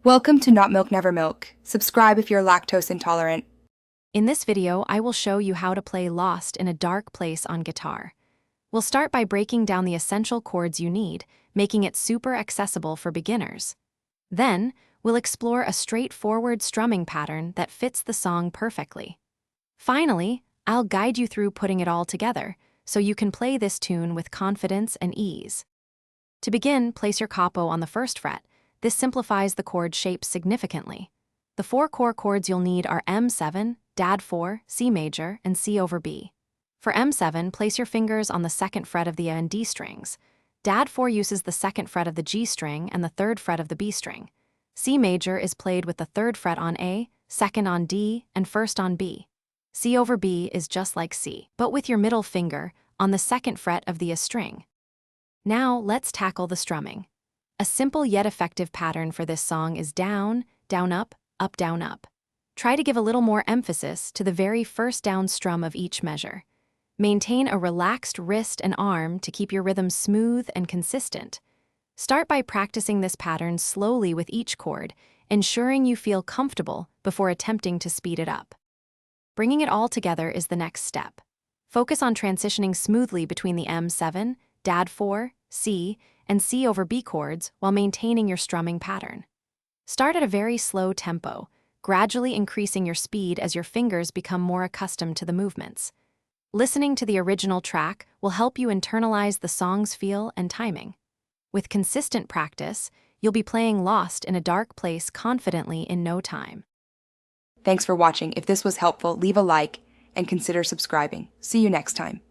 Welcome to Not Milk Never Milk. Subscribe if you're lactose intolerant. In this video, I will show you how to play Lost in a Dark Place on guitar. We'll start by breaking down the essential chords you need, making it super accessible for beginners. Then, we'll explore a straightforward strumming pattern that fits the song perfectly. Finally, I'll guide you through putting it all together, so you can play this tune with confidence and ease. To begin, place your capo on the first fret. This simplifies the chord shape significantly. The four core chords you'll need are M7, Dad4, C major, and C over B. For M7, place your fingers on the second fret of the A and D strings. Dad4 uses the second fret of the G string and the third fret of the B string. C major is played with the third fret on A, second on D, and first on B. C over B is just like C, but with your middle finger on the second fret of the A string. Now, let's tackle the strumming. A simple yet effective pattern for this song is down, down, up, down, up. Try to give a little more emphasis to the very first down strum of each measure. Maintain a relaxed wrist and arm to keep your rhythm smooth and consistent. Start by practicing this pattern slowly with each chord, ensuring you feel comfortable before attempting to speed it up. Bringing it all together is the next step. Focus on transitioning smoothly between the M7, Dad4, C, and C over B chords while maintaining your strumming pattern. Start at a very slow tempo, gradually increasing your speed as your fingers become more accustomed to the movements. Listening to the original track will help you internalize the song's feel and timing. With consistent practice, you'll be playing Lost in a Dark Place confidently in no time. Thanks for watching. If this was helpful, leave a like and consider subscribing. See you next time.